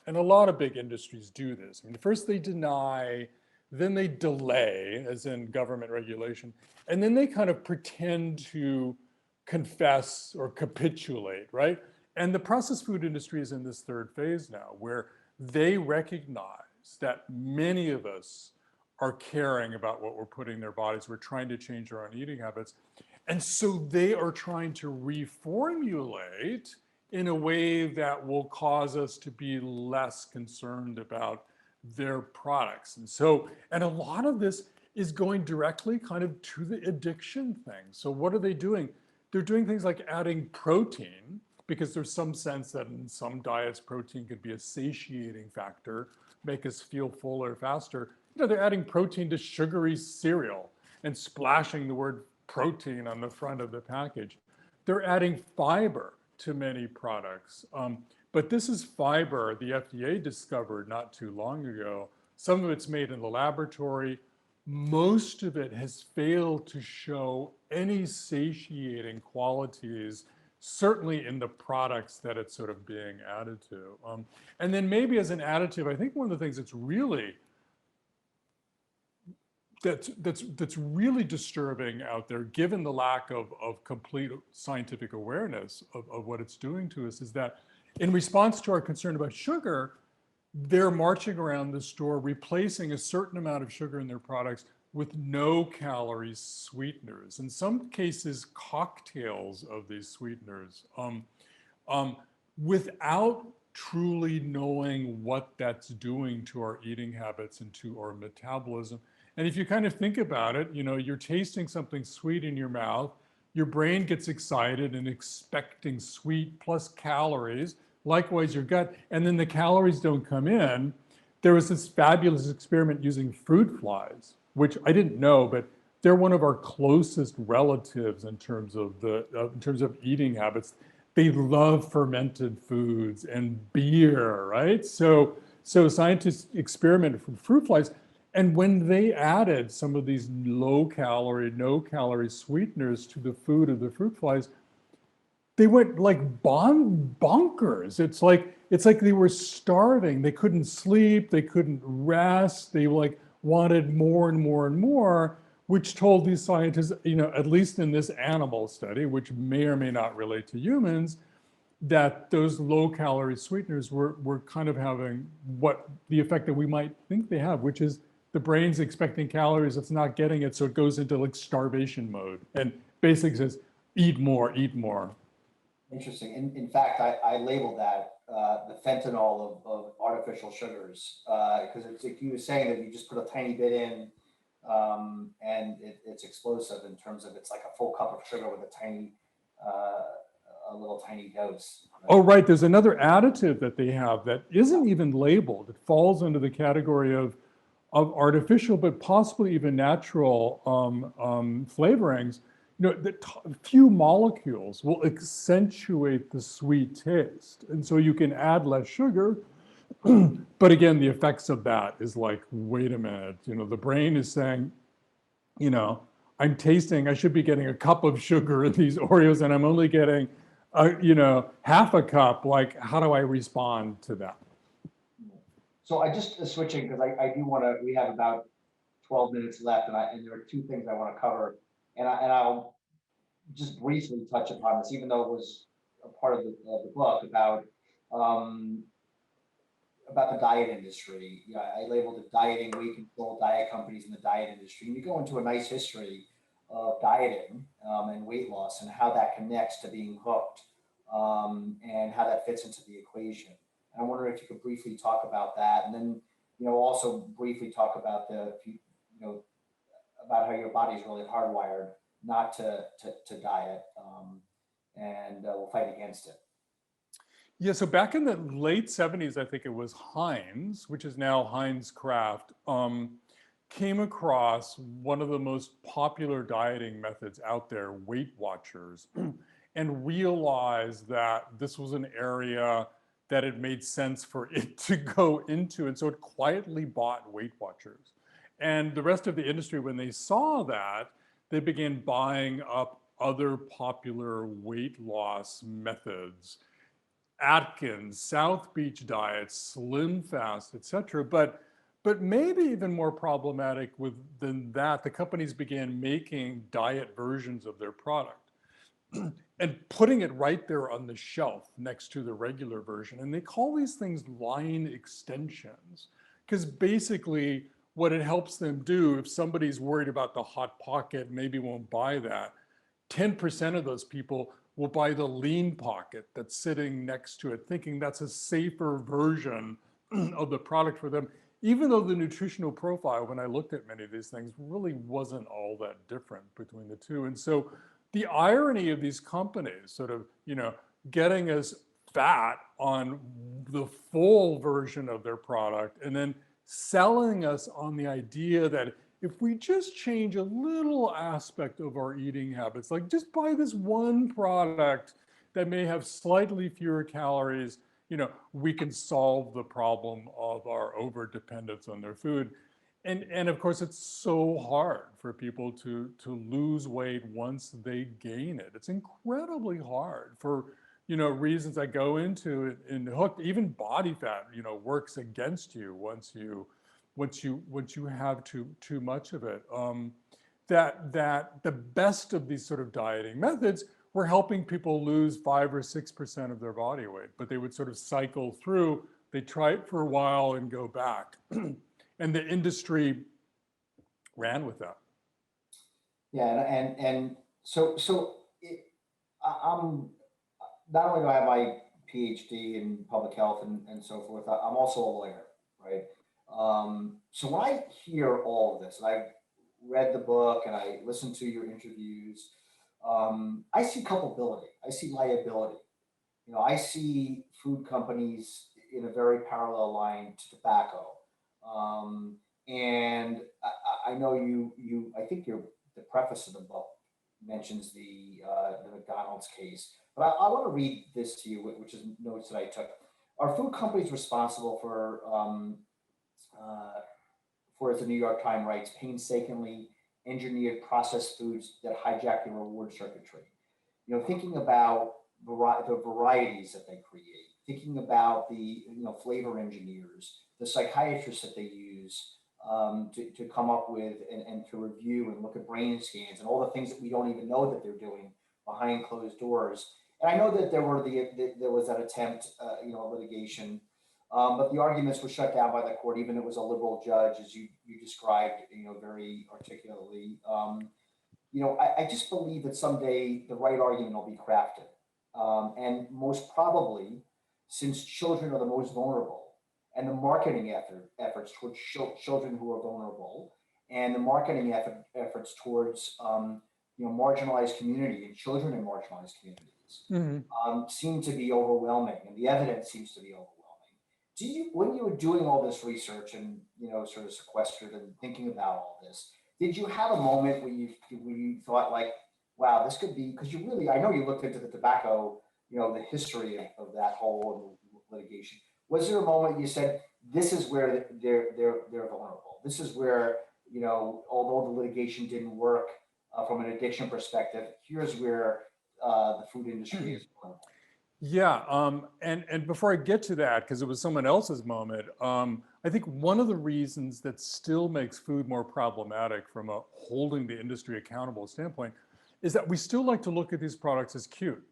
and a lot of big industries do this. I mean, first they deny, then they delay, as in government regulation, and then they kind of pretend to confess or capitulate, right? And the processed food industry is in this third phase now, where they recognize that many of us are caring about what we're putting in their bodies. We're trying to change our own eating habits. And so they are trying to reformulate in a way that will cause us to be less concerned about their products. And a lot of this is going directly kind of to the addiction thing. So what are they doing? They're doing things like adding protein, because there's some sense that in some diets, protein could be a satiating factor, make us feel fuller faster. They're adding protein to sugary cereal and splashing the word protein on the front of the package. They're adding fiber to many products. But this is fiber the FDA discovered not too long ago. Some of it's made in the laboratory. Most of it has failed to show any satiating qualities, certainly in the products that it's sort of being added to. And then maybe as an additive, I think one of the things that's really disturbing out there, given the lack of complete scientific awareness of what it's doing to us, is that in response to our concern about sugar, they're marching around the store replacing a certain amount of sugar in their products with no calorie sweeteners. In some cases, cocktails of these sweeteners, um, without truly knowing what that's doing to our eating habits and to our metabolism. And if you kind of think about it, you're tasting something sweet in your mouth, your brain gets excited and expecting sweet plus calories, likewise your gut, and then the calories don't come in. There was this fabulous experiment using fruit flies, which I didn't know, but they're one of our closest relatives in terms of eating habits. They love fermented foods and beer, right? So scientists experimented with fruit flies, and when they added some of these low calorie, no calorie sweeteners to the food of the fruit flies, they went like bonkers. It's like they were starving. They couldn't sleep. They couldn't rest. They like wanted more and more and more, which told these scientists, at least in this animal study, which may or may not relate to humans, that those low calorie sweeteners were kind of having what the effect that we might think they have, which is the brain's expecting calories, it's not getting it, so it goes into like starvation mode and basically says, eat more, eat more. Interesting. In fact, I labeled that the fentanyl of artificial sugars, because it's like you were saying that you just put a tiny bit in, and it's explosive in terms of it's like a full cup of sugar with a little tiny dose. Oh, right. There's another additive that they have that isn't even labeled. It falls under the category of artificial, but possibly even natural flavorings. The few molecules will accentuate the sweet taste. And so you can add less sugar. But again, the effects of that is like, wait a minute, the brain is saying, I'm tasting, I should be getting a cup of sugar in these Oreos and I'm only getting, half a cup. Like, how do I respond to that? So I just switching because I do want to. We have about 12 minutes left, and there are two things I want to cover, and I'll just briefly touch upon this, even though it was a part of the book um, about the diet industry. I labeled it dieting, weight control, diet companies in the diet industry, and you go into a nice history of dieting and weight loss and how that connects to being hooked, and how that fits into the equation. And I wonder if you could briefly talk about that, and then also briefly talk about about how your body is really hardwired not to diet, and we'll fight against it. Yeah, so back in the late 70s, I think it was Heinz, which is now Heinz Kraft, came across one of the most popular dieting methods out there, Weight Watchers, and realized that this was an area that it made sense for it to go into. And so it quietly bought Weight Watchers. And the rest of the industry, when they saw that, they began buying up other popular weight loss methods, Atkins, South Beach diets, Slim Fast, etc. But maybe even more problematic than that, the companies began making diet versions of their product and putting it right there on the shelf next to the regular version. And they call these things line extensions, because basically what it helps them do, if somebody's worried about the Hot Pocket, maybe won't buy that, 10% of those people will buy the Lean Pocket that's sitting next to it, thinking that's a safer version of the product for them, even though the nutritional profile, when I looked at many of these things, really wasn't all that different between the two. And so the irony of these companies sort of, getting us fat on the full version of their product and then selling us on the idea that if we just change a little aspect of our eating habits, like just buy this one product that may have slightly fewer calories, we can solve the problem of our overdependence on their food. And of course, it's so hard for people to lose weight once they gain it. It's incredibly hard for reasons I go into in Hooked. Even body fat, works against you once you have too much of it. That the best of these sort of dieting methods were helping people lose 5 or 6% of their body weight, but they would sort of cycle through They try it for a while and go back. And the industry ran with that. Yeah, and so I'm not only do I have my PhD in public health and so forth, I'm also a lawyer, right? So when I hear all of this, and I read the book and I listened to your interviews, I see culpability, I see liability. I see food companies in a very parallel line to tobacco. Um, and I know I think the preface of the book mentions the McDonald's case, but I want to read this to you, which is notes that I took. Are food companies responsible uh, for, as the New York Times writes, painstakingly engineered processed foods that hijack the reward circuitry? Thinking about the varieties that they create, thinking about the flavor engineers, the psychiatrists that they use to come up with and to review and look at brain scans and all the things that we don't even know that they're doing behind closed doors. And I know that there was that attempt, litigation, but the arguments were shut down by the court. Even it was a liberal judge, as you described, very articulately. I just believe that someday the right argument will be crafted. And most probably, since children are the most vulnerable, and the marketing efforts towards children who are vulnerable, and the marketing efforts towards marginalized community and children in marginalized communities Mhm. seem to be overwhelming, and the evidence seems to be overwhelming. When you were doing all this research and sort of sequestered and thinking about all this, did you have a moment where you thought like, wow, this could be, because you really, I know you looked into the tobacco, the history of that whole litigation. Was there a moment you said, this is where they're vulnerable? This is where, although the litigation didn't work from an addiction perspective, here's where the food industry is vulnerable. Yeah, and before I get to that, because it was someone else's moment, I think one of the reasons that still makes food more problematic from a holding the industry accountable standpoint is that we still like to look at these products as cute,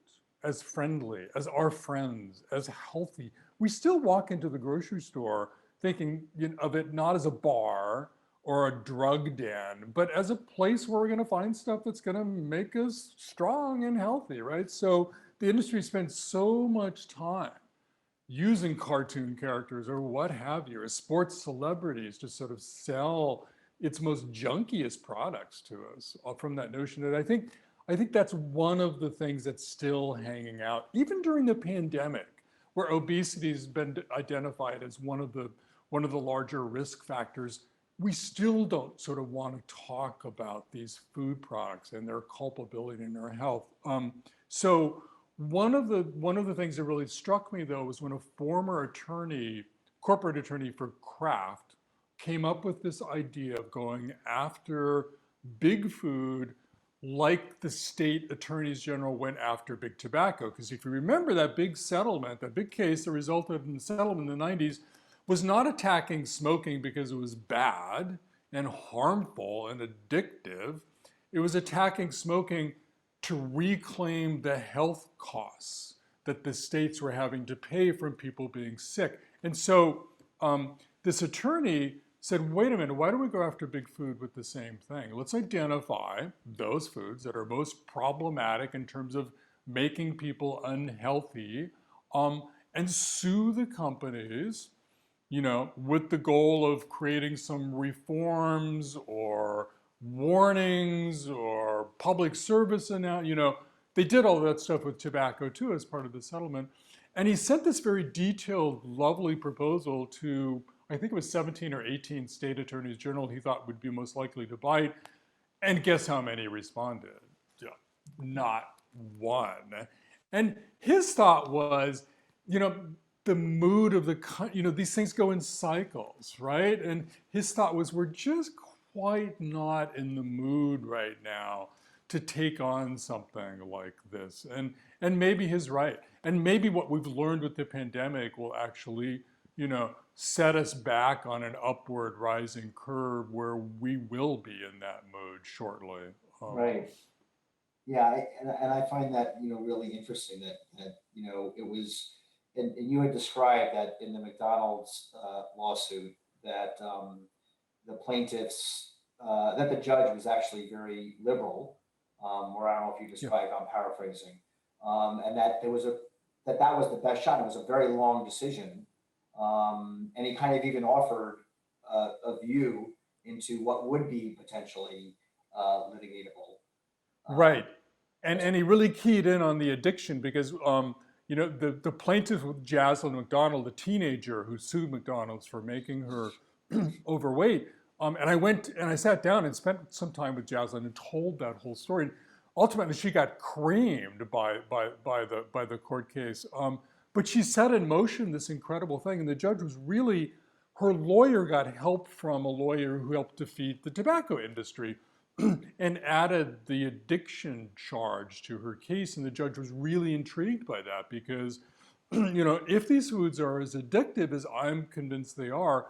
as friendly, as our friends, as healthy. We still walk into the grocery store thinking of it not as a bar or a drug den, but as a place where we're going to find stuff that's going to make us strong and healthy, right? So the industry spends so much time using cartoon characters or what have you, as sports celebrities to sort of sell its most junkiest products to us from that notion that I think that's one of the things that's still hanging out, even during the pandemic, where obesity has been identified as one of the larger risk factors. We still don't sort of want to talk about these food products and their culpability in our health. So one of the things that really struck me though was when a former attorney, corporate attorney for Kraft, came up with this idea of going after big food like the state attorneys general went after big tobacco. Because if you remember that big settlement, that big case that resulted in the settlement in the 90s was not attacking smoking because it was bad and harmful and addictive. It was attacking smoking to reclaim the health costs that the states were having to pay from people being sick. And so this attorney said, wait a minute, why don't we go after big food with the same thing? Let's identify those foods that are most problematic in terms of making people unhealthy, and sue the companies, with the goal of creating some reforms or warnings or public service announcement. They did all that stuff with tobacco too as part of the settlement. And he sent this very detailed, lovely proposal to, I think it was 17 or 18 state attorneys general he thought would be most likely to bite. And guess how many responded? Yeah, not one. And his thought was, you know, the mood of these things go in cycles, right? And his thought was, we're just quite not in the mood right now to take on something like this. And maybe he's right. And maybe what we've learned with the pandemic will actually, set us back on an upward rising curve where we will be in that mood shortly. Right. Yeah, and I find that really interesting that it was and you had described that in the McDonald's lawsuit that the plaintiffs, that the judge was actually very liberal, or I don't know if you Yeah. described, I'm paraphrasing, and that there was that was the best shot. It was a very long decision, and he kind of even offered a view into what would be potentially litigatable. Um, Right. And he really keyed in on the addiction because the plaintiff with Jaslyn McDonald, the teenager who sued McDonald's for making her overweight. And I went and I sat down and spent some time with Jaslyn and told that whole story. And ultimately, she got creamed by the court case. But she set in motion this incredible thing, and the judge was really, her lawyer got help from a lawyer who helped defeat the tobacco industry and added the addiction charge to her case. And the judge was really intrigued by that because, if these foods are as addictive as I'm convinced they are,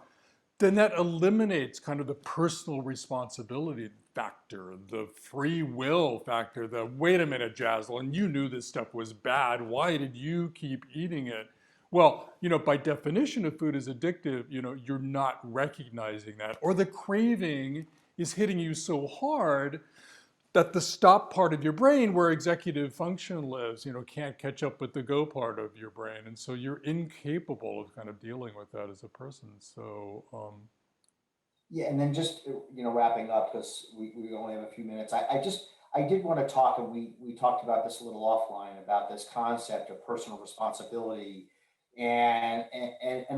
then that eliminates kind of the personal responsibility factor, the free will factor, the wait a minute, Jaslyn, you knew this stuff was bad. Why did you keep eating it? Well, by definition, if food is addictive, you're not recognizing that. Or the craving is hitting you so hard that the stop part of your brain where executive function lives, can't catch up with the go part of your brain. And so you're incapable of kind of dealing with that as a person. So, Yeah, and then just wrapping up because we only have a few minutes. I did want to talk, and we talked about this a little offline about this concept of personal responsibility, and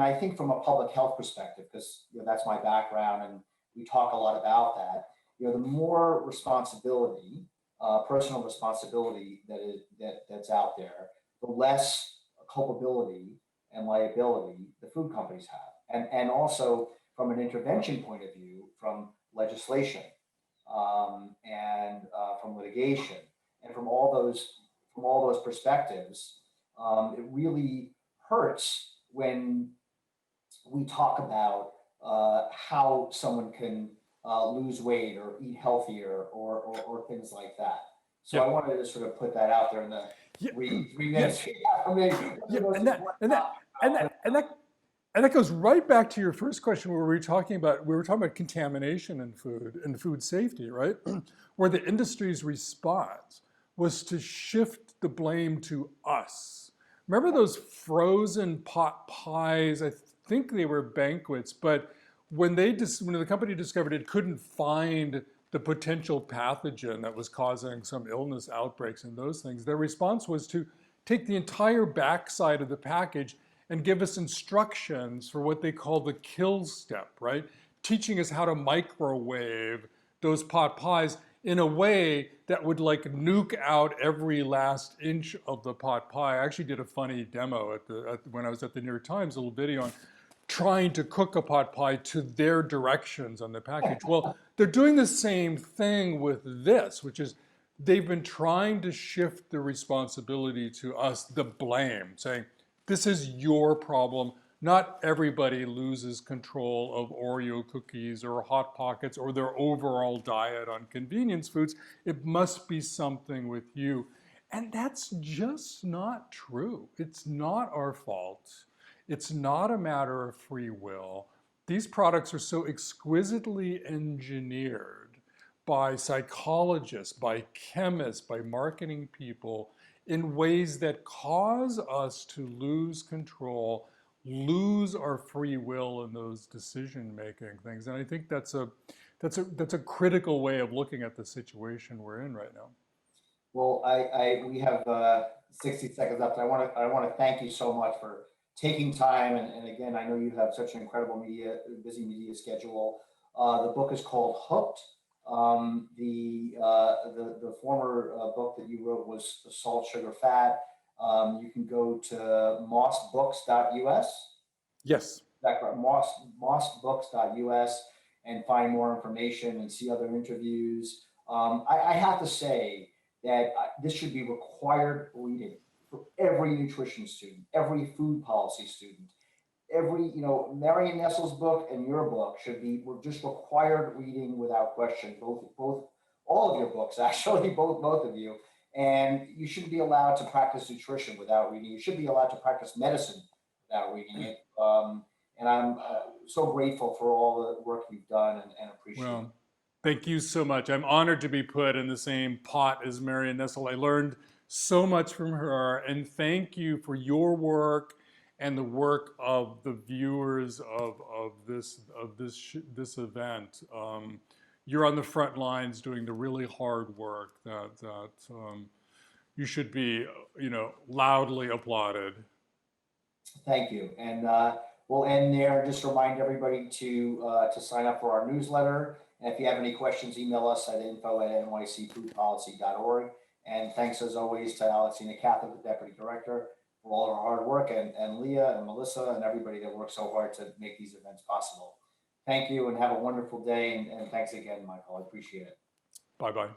I think from a public health perspective, because that's my background, and we talk a lot about that. The more responsibility, personal responsibility that's out there, the less culpability and liability the food companies have, and also from an intervention point of view, from legislation and from litigation, and from all those perspectives, it really hurts when we talk about how someone can lose weight or eat healthier or things like that. So yeah. I wanted to sort of put that out there in the Yeah, three yeah, minutes we have. I mean, yeah, the most and that important and that and that and that and that goes right back to your first question where we were talking about contamination in food and food safety, right? Where the industry's response was to shift the blame to us. Remember those frozen pot pies? I think they were banquets, but when the company discovered it couldn't find the potential pathogen that was causing some illness outbreaks and those things, their response was to take the entire backside of the package and give us instructions for what they call the kill step, right? Teaching us how to microwave those pot pies in a way that would like nuke out every last inch of the pot pie. I actually did a funny demo when I was at the New York Times, a little video on trying to cook a pot pie to their directions on the package. Well, they're doing the same thing with this, which is they've been trying to shift the responsibility to us, the blame, saying, this is your problem. Not everybody loses control of Oreo cookies or Hot Pockets or their overall diet on convenience foods. It must be something with you. And that's just not true. It's not our fault. It's not a matter of free will. These products are so exquisitely engineered by psychologists, by chemists, by marketing people in ways that cause us to lose control, lose our free will in those decision-making things. And I think that's a critical way of looking at the situation we're in right now. Well, we have 60 seconds left. I want to thank you so much for taking time. And again, I know you have such an incredible busy media schedule. The book is called Hooked. The former book that you wrote was Salt, Sugar, Fat. You can go to mossbooks.us. Yes. That's right, mossbooks.us, and find more information and see other interviews. I have to say that this should be required reading for every nutrition student, every food policy student, every, Marion Nestle's book and your book were just required reading without question. Both, all of your books, actually, both of you. And you shouldn't be allowed to practice nutrition without reading. You should be allowed to practice medicine without reading it. And I'm so grateful for all the work you've done and appreciate it. Well, thank you so much. I'm honored to be put in the same pot as Marion Nessel. I learned so much from her, and thank you for your work and the work of the viewers of this event. You're on the front lines doing the really hard work that you should be, loudly applauded. Thank you. And we'll end there. Just remind everybody to sign up for our newsletter. And if you have any questions, email us at info@nycfoodpolicy.org. And thanks as always to Alexina Catholic, the Deputy Director, for all of our hard work, and Leah and Melissa and everybody that works so hard to make these events possible. Thank you and have a wonderful day. And thanks again, Michael. I appreciate it. Bye-bye.